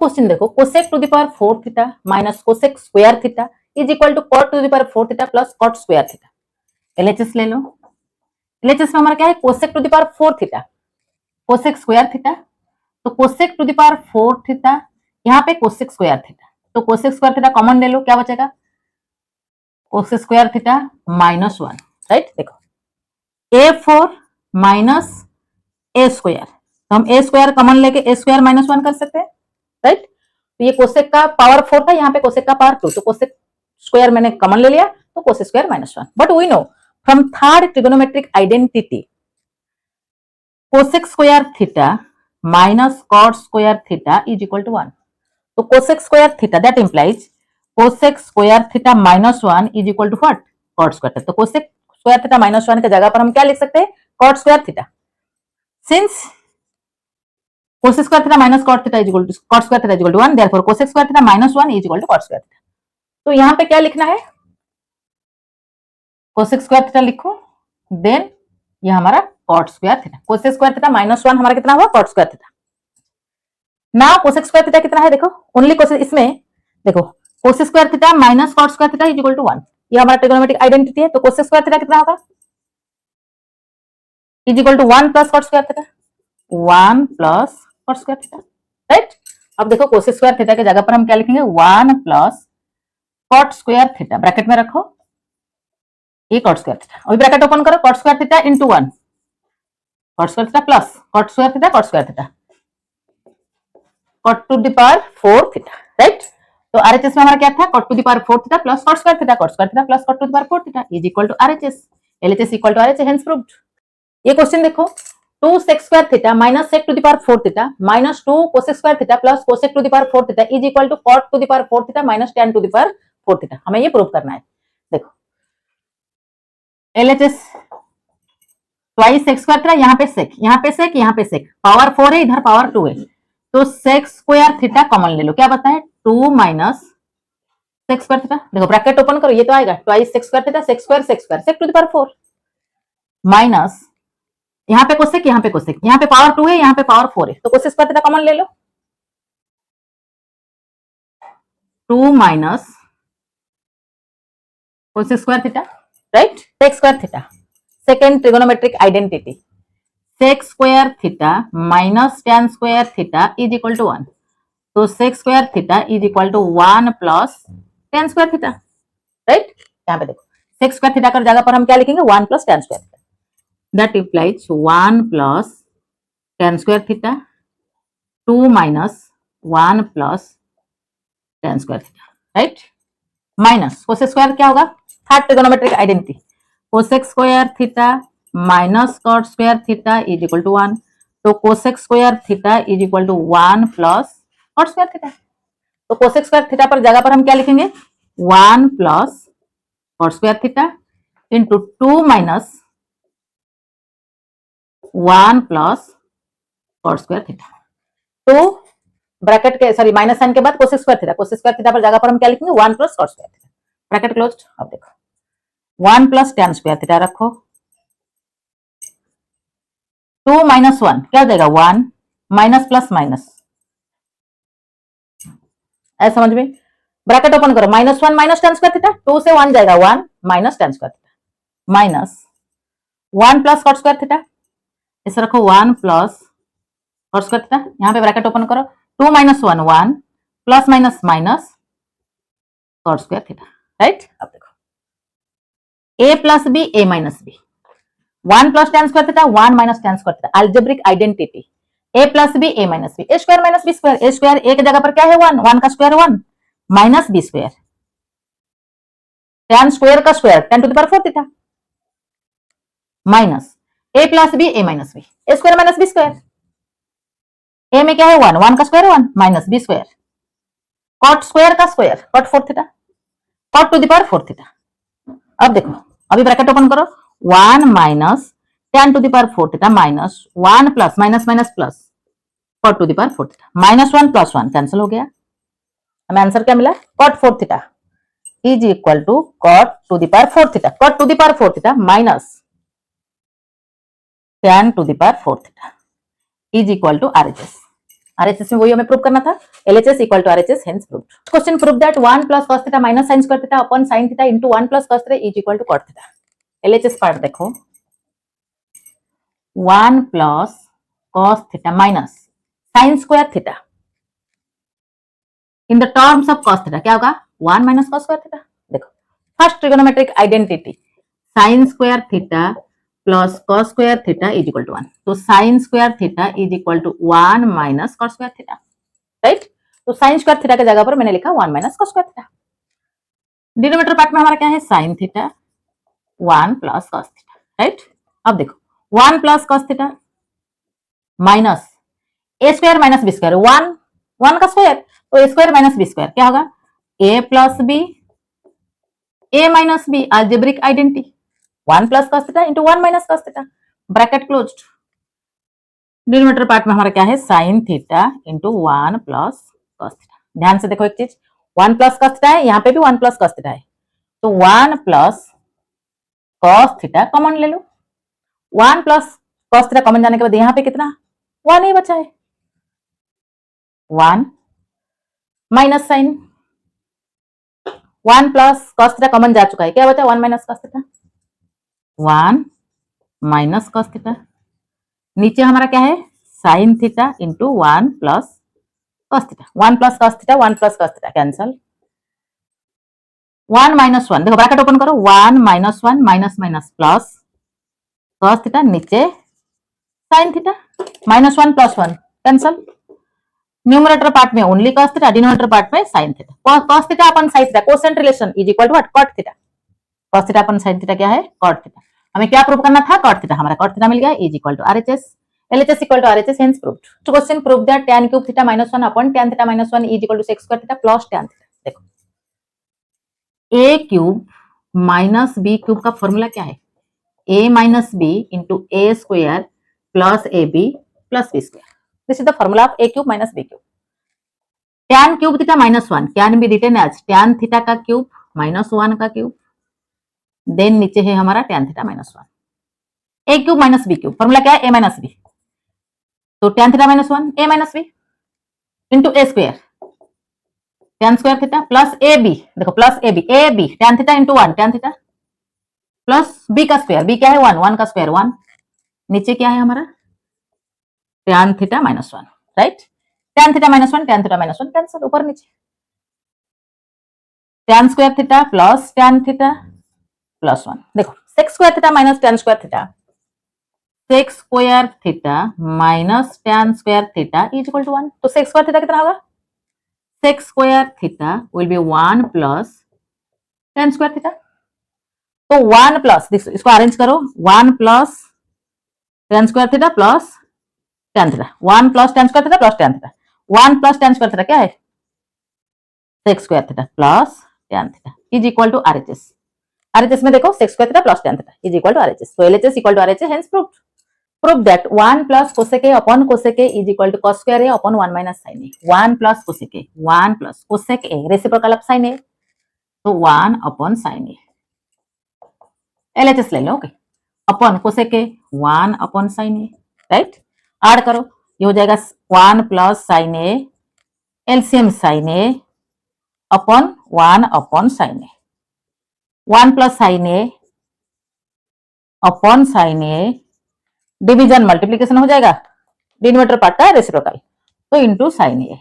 Question देखो, cosec to the power 4 theta minus cosec square theta is equal to cot to the power 4 theta plus cot square theta. LHS ले लो। LHS में हमारा क्या है, cosec to the power 4 theta cosec square theta, तो cosec to the power 4 theta, यहाँ पे cosec square theta, तो कोसेक स्क्वायर थीटा कॉमन ले लो, क्या बचेगा कोसेक स्क्वायर थीटा -1, राइट। देखो a4 माइनस ए स्क्वायर, तो हम ए स्क्वायर कॉमन लेके ए स्क्वायर -1 कर सकते हैं, राइट। तो ये कोसेक का पावर 4 था, यहाँ पे कोसेक का पावर 2, तो कोसेक स्क्वायर मैंने कॉमन ले लिया, तो cosec square -1। But we know from third trigonometric identity cosec square theta minus cot square theta is equal to 1। तो cosec square theta that implies cosec square theta -1 is equal to what, cot square theta. तो cosec square theta -1 के जगह पर हम क्या लिख सकते हैं, cot square theta. Since cos square theta minus cot theta is equal to cot square theta is equal to 1, therefore cos square theta minus 1 is equal to cot square theta। तो यहाँ पे क्या लिखना है, cos square theta लिखो, then ये हमारा cot square theta। cos square theta -1 हमारा कितना हुआ, cot square theta। ना cos square theta कितना है, देखो ओनली cos, इसमें देखो cos square theta minus cot square theta is equal to 1, ये हमारा ट्रिगोनोमेट्रिक आइडेंटिटी है। तो cos square theta कितना होगा, is equal to 1 plus cot square theta, 1 plus cot square theta, right. अब देखो cos स्क्वायर थीटा के जगह पर हम क्या लिखेंगे, 1 plus cot square theta, bracket में रखो ये cot स्क्वायर थीटा, अभी ब्रैकेट ओपन करो, cot square theta into 1 cot square theta plus cot square theta cot square theta cot to the power 4 theta, right. तो आरएचएस में हमारा क्या था, cot to the power 4 theta plus cot square theta plus cot to the power 4 theta is equal to RHS. LHS equal to RHS, hence proved. ये question देखो, 2 sec square theta minus sec to the power 4 theta minus 2 cosec square theta plus cosec to the power 4 theta is equal to cot to the power 4 theta minus tan to the power 4 theta। हमें ये prove करना है। देखो LHS twice sec square theta, यहाँ पे sec, यहाँ पे sec, यहाँ पे sec, पावर 4 है, इधर पावर 2 है, तो sec स्क्वायर थीटा कॉमन ले लो, क्या बताए 2 माइनस sec स्क्वायर थीटा। देखो ब्रैकेट ओपन करो, ये तो आएगा twice sec square theta sec square sec to the power 4 minus यहाँ पे कोसेक, यहाँ पे कोसेक, यहाँ पे पावर 2 है, यहाँ पे पावर 4 है, तो कोसेक स्क्वायर थीटा कॉमन ले लो, 2 minus cosec square theta, right. Sec square theta, second trigonometric identity, sec square theta minus tan square theta is equal to 1, तो sec square theta is equal to 1 plus tan square theta, right. यहाँ पे देखो सेक square theta कर जगह पर हम क्या लिखेंगे, 1 plus tan square theta, that implies 1 plus tan square theta 2 minus 1 plus tan square theta, right। Minus cosec square क्या होगा, third trigonometric identity, cosec square theta minus cot square theta is equal to 1, तो cosec square theta is equal to 1 plus cot square theta. तो cosec square theta पर जगह पर हम क्या लिखेंगे, 1 plus cot square theta into 2 minus 1 plus cot square theta. तो bracket के सॉरी माइनस साइन के बाद कोसेक स्क्वायर थीटा पर जगह पर हम क्या लिखेंगे, 1 plus cot square theta, bracket closed. अब देखो 1 प्लस tan स्क्वायर थीटा रखो, 2 माइनस 1 क्या हो जाएगा, 1 माइनस प्लस माइनस, ऐसा समझ में। ब्रैकेट ओपन करो, -1 माइनस tan स्क्वायर थीटा, 2 से 1 जाएगा 1 minus tan square theta minus 1 plus cot square theta, इसे रखो 1 प्लस कॉट स्क्वायर थीटा, यहाँ पे ब्रैकेट ओपन करो, 2 minus 1 1 plus minus minus cot square theta, right. अब देखो a plus B a minus B, 1 plus tan square theta 1 minus tan square theta, algebraic identity a plus B a minus B, a square minus b square, a square a की जगह पर क्या है 1, 1 का square 1 minus b square, tan square का square tan to the power 4 theta minus a plus B a minus B, a square minus b square, a में क्या है 1, 1 का square 1 minus b square, cot square का square cot 4 theta, cot to the power 4 theta. अब देखो अभी bracket open करो, 1 minus tan to the power 4 theta minus 1 plus minus minus plus cot to the power 4 theta, -1 plus 1 cancel हो गया, हमें answer क्या मिला, cot 4 theta is equal to cot to the power 4 theta, cot to the power 4 theta minus tan to the power 4 theta is equal to RHS। RHS में वही हमें prove करना था, LHS equal to RHS, hence proved. Question prove that 1 plus cos theta minus sin square theta upon sin theta into 1 plus cos theta is equal to cot theta. LHS part देखो, 1 plus cos theta minus sin square theta in the terms of cos theta क्या होगा, 1 minus cos square theta. देखो first trigonometric identity sin square theta plus cos square theta is equal to 1, तो sin square theta is equal to 1 minus cos square theta, right. तो sin square theta के जगह पर मैंने लिखा 1 minus cos square theta. Denominator part में हमारा क्या है, sin theta 1 plus cos theta, right. अब देखो 1 plus cos theta minus a square minus b square, 1 का स्क्वायर, तो a square minus b square क्या होगा, a plus b, a minus b, algebraic identity 1 plus cos theta into 1 minus cos theta, bracket closed. Denominator part में हमारा क्या है, sin theta into 1 plus cos theta. ध्यान से देखो एक चीज, 1 प्लस cos थीटा है, यहाँ पे भी 1 प्लस cos थीटा है, तो 1 प्लस cos थीटा कॉमन ले लो। 1 प्लस cos थीटा कॉमन जाने के बाद यहाँ पे कितना 1 ही बचा है, 1 minus sine, 1 plus cos theta common जा चुका है, क्या बचा 1 minus cos theta, 1 minus cos theta, नीचे हमारा क्या है sin theta into 1 plus cos theta, 1 plus cos theta 1 plus cos theta cancel, 1 minus 1, देखो ब्रैकेट ओपन करो, 1 minus 1 minus minus plus cos theta, नीचे sin theta, minus 1 plus 1 cancel, numerator part में only cos theta, denominator part में sin theta, cos theta upon sin theta quotient relation is equal to what, cot theta, cos theta upon sin theta क्या है cot theta. हमें क्या prove करना था, cot theta, हमारा cot theta मिल गया is equal to RHS, LHS equal to RHS, hence proved. तो question prove that tan cube theta minus 1 upon tan theta minus 1 is equal to sec square theta plus tan theta. देखो a cube minus b cube का formula क्या है, a minus b into a square plus ab plus b square, this is the formula of a cube minus b cube. tan cube theta minus 1 can be written as tan theta का cube minus 1 का cube, then नीचे है हमारा tan theta minus 1, a cube minus b cube, formula क्या है a minus b, तो tan theta minus 1 a minus b into a square tan square theta plus ab, देखो plus ab tan theta into 1 tan theta plus b का square, b क्या है 1 का square 1, नीचे क्या है हमारा tan theta minus 1, right. tan theta minus 1 tan theta minus 1 cancel, ऊपर नीचे tan square theta plus tan theta plus 1, देखो sec square theta minus tan square theta, sec square theta minus tan square theta is equal to 1, तो sec square theta कितना होगा, sec square theta will be 1 plus tan square theta, तो 1 plus इसको arrange करो, 1 plus tan square theta plus tan theta, 1 plus tan square theta plus tan theta, 1 plus tan square theta क्या है sec square theta plus tan theta is equal to RHS। RHS में देखो sec square theta plus tan theta is equal to RHS, तो LHS equal to RHS, hence proved. Prove that 1 plus cosec a upon cosec a is equal to cos square a upon 1 minus sin a, 1 plus cosec a 1 plus cosec a reciprocal of sin a, तो 1 upon sin a, LHS ले लो, okay, upon cosec a 1 upon sin a, right. Add करो, ये हो जाएगा 1 plus sin a, LCM sin a upon 1 upon sin a, 1 plus sin a upon sin a, division multiplication हो जाएगा, denominator part का reciprocal, तो इंटू sin a,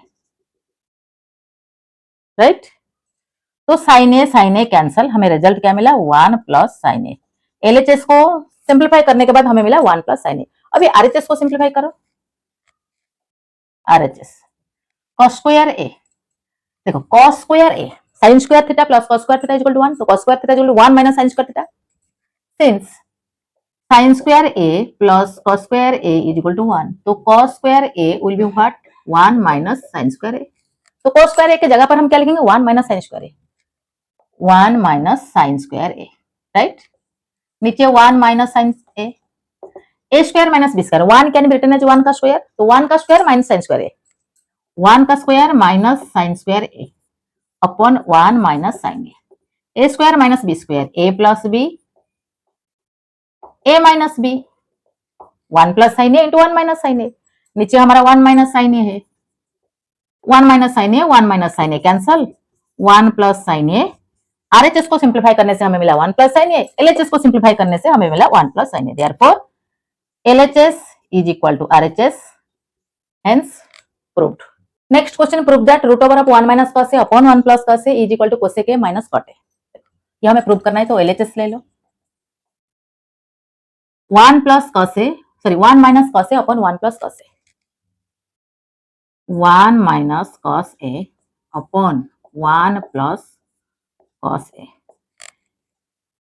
राइट। तो sin a cancel, हमें रिजल्ट क्या मिला 1 प्लस sin a, LHS को simplify करने के बाद हमें मिला 1 प्लस sin a। अभी RHS को सिंप्लीफाई करो, RHS cos स्क्वायर a, देखो cos square a sin square theta plus cos square theta is equal to 1, तो cos square theta is equal to 1 minus sin square theta, since sin square a plus cos square a is equal to 1, तो cos square a will be what 1 minus sin square a, तो cos square a के जगह पर हम क्या लिखेंगे 1 minus sin square a, 1 minus sin square a, right. नीचे 1 minus sin a square minus b square, 1 can be written as 1 का square, तो 1 का square minus sin square a, 1 का square minus sin square a upon 1 minus sin a square minus b square, a plus b a minus b, 1 plus sin a into 1 minus sin a, नीचे हमारा 1 minus sin a है, 1 minus sine a, 1 minus sine a cancel, 1 plus sine a. RHS को simplify करने से हमें मिला 1 plus sine a, LHS को simplify करने से हमें मिला 1 plus sine a. Therefore LHS is equal to RHS, hence proved. Next question, prove that root over of 1 minus cos a upon 1 plus cos a is equal to cosec a minus cot a। ये हमें prove करना है, तो LHS ले लो। 1 plus cos a, sorry 1 minus cos a upon 1 plus cos a, 1 minus cos a upon 1 plus cos a।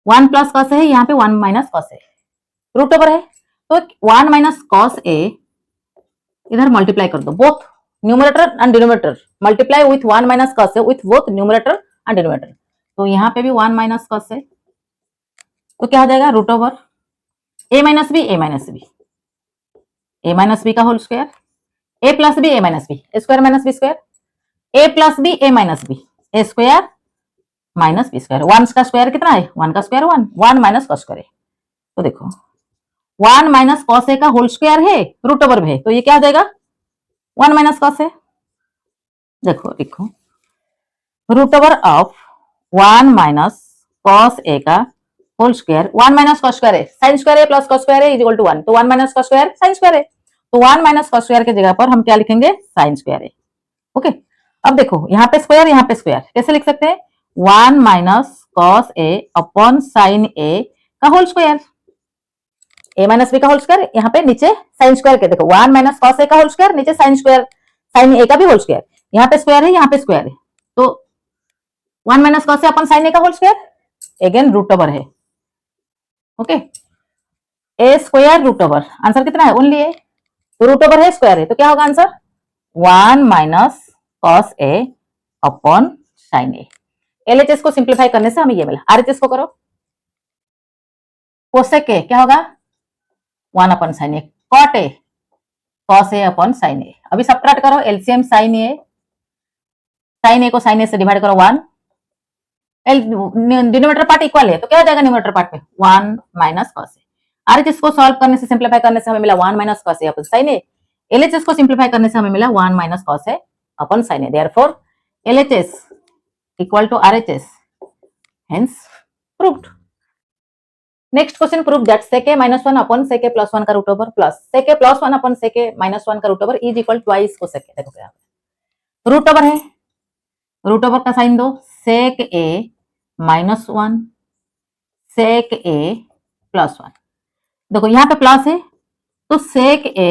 1 plus cos a है, यहाँ पे 1 minus cos a, root over है तो 1 माइनस cos a इधर मल्टीप्लाई कर दो, both numerator and denominator multiply with 1 minus cos a with both numerator and denominator. तो यहाँ पे भी 1 माइनस cos a, तो क्या हो जाएगा root over a minus B, a minus B, a minus B का whole square, a plus B, a minus B, square minus B square, a plus B, a minus B, a square minus B square. 1 का square कितना है, 1 का square 1, 1 minus cos square है, तो देखो 1 minus cos a का whole square है, root over में है, तो ये क्या हो जाएगा 1 माइनस cos a। देखो लिखो root over of 1 minus cos a का whole square, 1 minus cos square है, साइन स्क्वायर है प्लस cos स्क्वायर है इज इक्वल टू 1, तो 1 minus cos square sine square है, तो 1 माइनस cos स्क्वायर के जगह पर हम क्या लिखेंगे, साइन स्क्वायर है। ओके, अब देखो यहाँ पे स्क्वायर, यहाँ पे स्क्वायर, कैसे लिख सकते हैं, 1 minus cos a upon sine a का whole square, a minus B का होल स्क्वायर, यहाँ पे नीचे साइन स्क्वायर के, देखो 1 माइनस cos a का होल स्क्वायर, नीचे साइन स्क्वायर साइन a का भी होल स्क्वायर, यहाँ पे स्क्वायर है, यहाँ पे स्क्वायर है, तो 1 minus cos a upon sine a का whole square, again root over है। Okay, a square root over, answer कितना है, ओनली ए, तो रूट ओवर है स्क्वायर है, तो क्या होगा answer 1 minus cos a upon sine a। LHS को सिंप्लीफाई करने से हमें ये मिला, आरएचएस को करो, कोसेक a क्या होगा 1 upon sine a, cot a cos a upon sine a। अभी सबट्रैक्ट करो, एलसीएम साइन a को साइन a से डिवाइड करो 1, डिनोमिनेटर पार्ट इक्वल है, तो क्या हो जाएगा न्यूमरेटर पार्ट में 1 माइनस cos a। आरएचएस को सॉल्व करने से, सिंप्लीफाई करने से हमें मिला 1 minus cos a upon sine a, LHS को सिंप्लीफाई करने से हमें मिला 1 minus cos a upon sine a। Therefore LHS equal to RHS, hence proved. Next question, prove that sec a minus 1 upon sec a plus 1 का root over plus sec a plus 1 upon sec a minus 1 का root over is equal twice cosec a। देखो क्या root over है, root over का sign दो, sec a minus 1 sec a plus 1, देखो यहाँ पे प्लस है तो sec a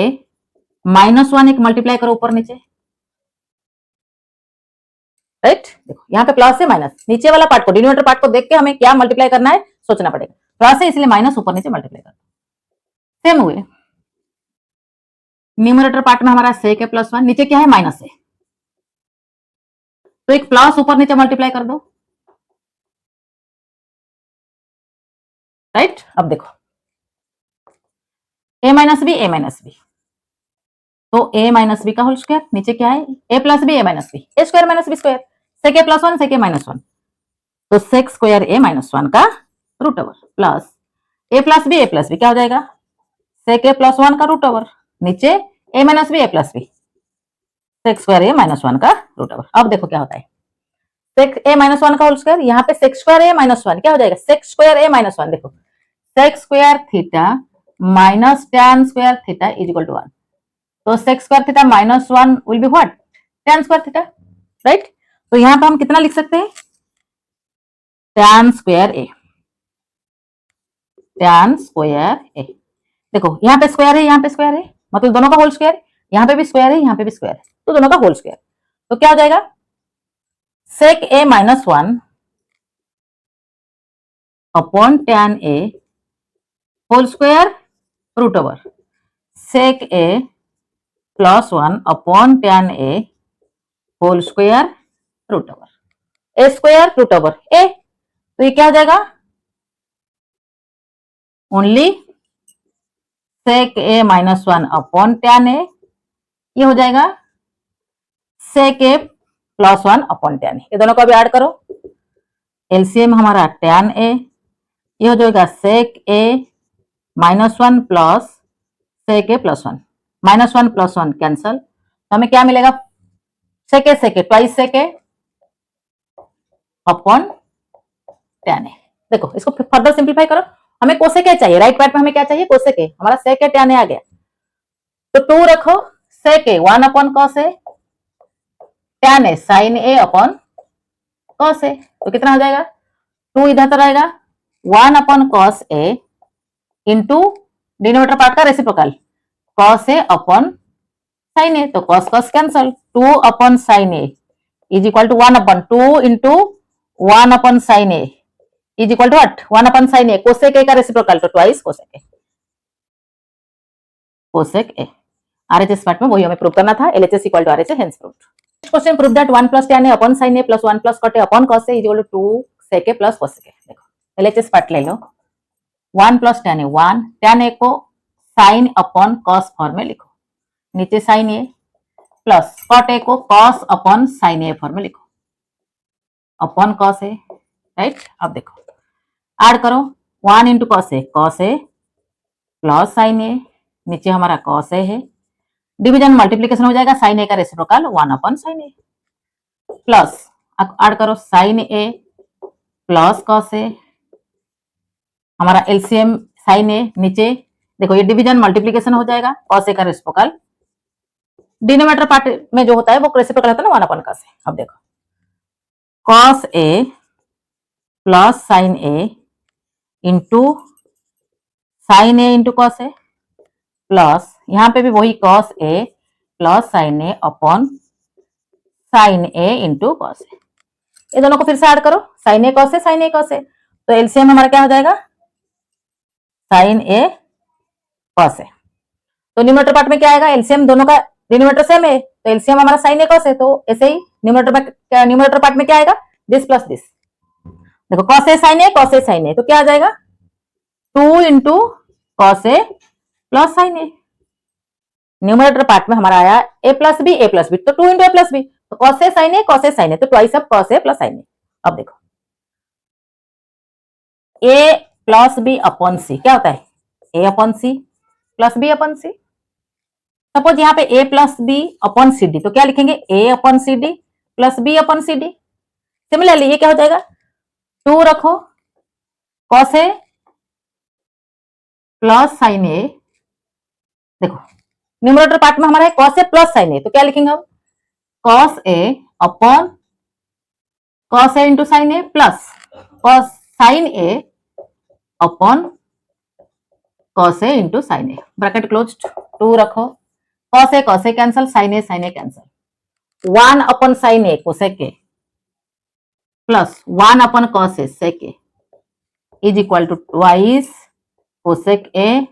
माइनस 1 एक मल्टीप्लाई करो ऊपर नीचे, राइट। देखो यहाँ पे प्लस है माइनस, नीचे वाला पार्ट को, डिनोमिनेटर पार्ट को देख के हमें क्या मल्टीप्लाई करना है सोचना पड़ेगा, प्लस है इसलिए माइनस ऊपर नीचे मल्टीप्लाई करना। सेम हुए न्यूमरेटर पार्ट में हमारा sec a प्लस 1, नीचे क्या है माइनस है, तो एक प्लस ऊपर नीचे मल्टीप्लाई कर दो, राइट। अब देखो a minus B, a minus b, तो a माइनस बी का होल स्क्वायर, नीचे क्या है a plus B, a minus B, a square minus B square, sec a plus 1 sec a minus 1, तो sec स्क्वायर a माइनस 1 का root over plus a plus b क्या हो जाएगा sec a plus 1 का root over, नीचे a minus B, a plus b, sec square a minus 1 का root over. अब देखो क्या होता है, sec a माइनस 1 का होल स्क्वायर, यहाँ पे sec स्क्वायर a माइनस 1 क्या हो जाएगा, sec स्क्वायर a माइनस 1, देखो sec square theta minus tan square theta is equal to 1, तो sec square theta minus 1 will be what, tan square theta, right. तो यहाँ पे हम कितना लिख सकते हैं, tan square a, tan square a, देखो यहाँ पे स्क्वायर है, यहाँ पे स्क्वायर है, मतलब दोनों का होल स्क्वायर, यहाँ पे भी स्क्वायर है, यहाँ पे भी स्क्वायर है, तो दोनों का होल स्क्वायर, तो क्या हो जाएगा sec a minus 1 upon tan a whole square root over sec a plus 1 upon tan a whole square root over, a square root over a, तो ये क्या हो जाएगा only sec a minus 1 upon tan a, ये हो जाएगा sec a plus 1 upon tan a, ये दोनों को अभी ऐड करो, एलसीएम हमारा tan a, ये हो जाएगा sec a minus 1 plus sec a plus 1, minus 1 plus 1 cancel, तो हमें क्या मिलेगा सेके ट्वाइस सेके अपॉन tan ए। देखो इसको फर्दर सिंप्लीफाई करो, हमें कोसेके चाहिए, राइट पार्ट में हमें क्या चाहिए, कोसेके, हमारा सेके tan ए आ गया, तो 2 रखो, sec 1 upon cos a, tan a sine a upon cos a, तो कितना हो जाएगा, 2 इधर तो रहेगा, 1 upon cos a into denominator part का reciprocal cos a upon sine a, तो cos cos cancel, 2 upon sine a is equal to 1 upon 2 into 1 upon sine a is equal to what, 1 upon sine a, cosec a का reciprocal, तो twice cosec A, cosec A. RHS part में वही हमें prove करना था, LHS equal to RHS, hence proved. Question prove that 1 plus tan A upon sin A plus 1 plus cot A upon cos A is equal to 2 sec A plus cos A. देखो LHS part ले लो, 1 plus tan A 1, tan A को sin upon cos form में लिखो, नीचे sin A plus cot A को cos upon sin ए form में लिखो, अपॉन cos ए, राइट। अब देखो ऐड करो, 1 into cos A plus sin ए, नीचे हमारा cos ए है, डिवीजन मल्टीप्लीकेशन हो जाएगा, sin ए का reciprocal 1 upon sin A, plus add करो sin ए प्लस cos ए, हमारा एलसीएम sin ए, नीचे देखो ये डिवीजन मल्टीप्लीकेशन हो जाएगा, cos ए का रेसिप्रोकल, डिनोमिनेटर पार्ट में जो होता है वो रेसिप्रोकल होता है ना 1 अपॉन cos ए। अब देखो cos A plus sin A into sin A into cos A, plus यहाँ पे भी वही cos A plus sin A upon sin A into cos ए, ये दोनों को फिर से ऐड करो, sin ए cos ए, तो एलसीएम हमारा क्या हो जाएगा, sin ए cos ए, तो न्यूमरेटर पार्ट में क्या आएगा, एलसीएम दोनों का डिनोमिनेटर सेम है, तो एलसीएम हमारा sin ए cos ए, तो ऐसे ही न्यूमरेटर पार्ट में क्या आएगा, दिस प्लस दिस, देखो cos ए sin ए, तो क्या आ जाएगा 2 into cos A plus sin A, numerator part में हमारा आया a प्लस बी, तो 2 इंटू ए प्लस बी, तो cos ए sin ए, तो twice of cos A plus sin A. अब देखो a plus B upon C क्या होता है, a upon C plus B upon C, suppose यहाँ पे a plus B upon C D, तो क्या लिखेंगे a upon C D plus B upon C D. Similarly ये क्या हो जाएगा, 2 रखो cos A plus sin A, देखो न्यूमरेटर पार्ट में हमारा है cos A plus sin A, तो क्या लिखेंगे अब cos A upon cos A into sin A plus cos sin A upon cos A into sin A, bracket closed, 2 रखो, cos A cancel, sin A cancel, 1 upon sin A cosec A plus 1 upon cos A sec A is equal to twice cosec A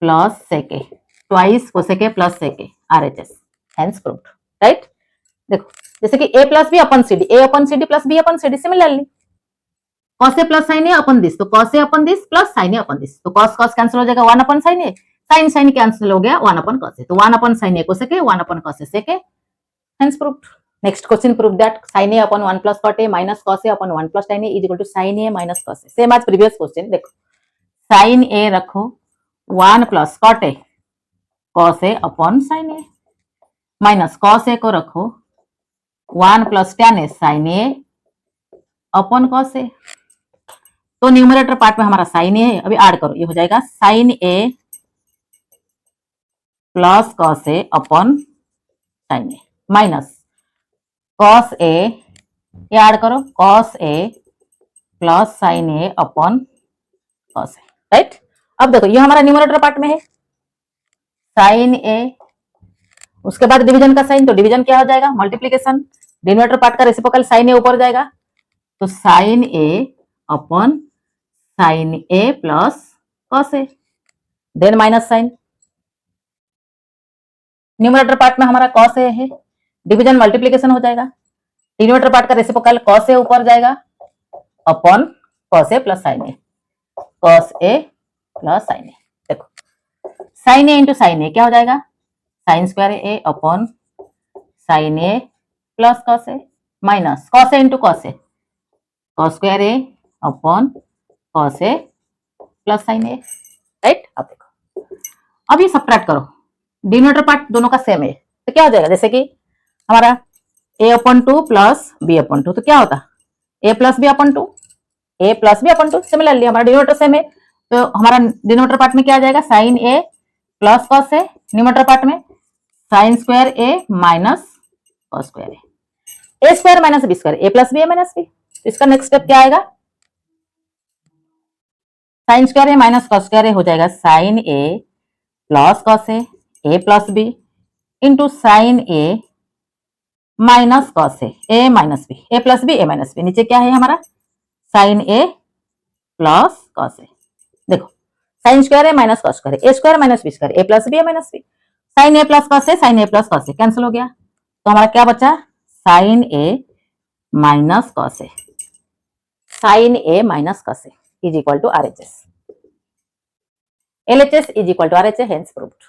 plus sec A, twice cosec A plus sec A, RHS, hence proved, right. देखो जैसे कि a plus B upon C D plus B upon C D, similarly cos A plus sin A upon this, तो cos A upon this plus sin A upon this, तो cos cos cancel हो जाएगा, 1 upon sin A, sin cancel हो गया 1 upon cos A, तो 1 upon sin A cosec A, 1 upon cos A sec A, hence proved. Next question prove that sin A upon 1 plus cot A minus cos A upon 1 plus tan A is equal to sin A minus cos A, same as previous question. देखो sin A रखो 1 plus cot A cos A upon sin A, minus cos ए को रखो 1 plus tan A sin A upon cos A, तो numerator part में हमारा sin ए है, अभी add करो, ये हो जाएगा sin A plus cos A upon sin A, minus cos ए, ये ऐड करो cos A plus sin A upon cos A, right. अब देखो ये हमारा न्यूमरेटर पार्ट में है sin ए, उसके बाद डिवीजन का साइन, तो डिवीजन क्या हो जाएगा, मल्टीप्लीकेशन, डिनोमिनेटर पार्ट का रेसिप्रोकल sin ए ऊपर जाएगा, तो sin A upon sin A plus cos A, then minus sine, numerator part में हमारा cos ए है, डिवीजन मल्टीप्लीकेशन हो जाएगा, डिनोमिनेटर पार्ट का रेसिप्रोकल cos ए ऊपर जाएगा upon cos A plus sin A, cos A plus sin A. देखो sin A into sin A क्या हो जाएगा, sin square A upon sin A plus cos A, minus cos A into cos A, cos square A upon cos A plus sin A, right. अब देखो अब ये subtract करो, denominator part दोनों का सेम है, तो क्या हो जाएगा, जैसे कि हमारा a/2 प्लस b/2, तो क्या होता a plus b/2, a plus b/2। Similarly हमारा डिनोमिनेटर सेम है, तो हमारा डिनोमिनेटर पार्ट में क्या आ जाएगा, sine a plus cos a, numerator part में sine square a minus cos square a square minus b square, a plus b a minus b। इसका नेक्स्ट स्टेप क्या आएगा, sine square A minus cos square A हो जाएगा sine A plus cos A plus B into sign A minus cos A minus B, A plus B A minus B. नीचे क्या है हमारा sine A plus cos A. देखो sine square A minus cos square A square minus B square, A plus B A minus B, sine A plus cos A, sine A plus cos A cancel हो गया, तो हमारा क्या बचा sine A minus cos A, sine A minus cos A is equal to RHS। LHS is equal to RHS, hence proved.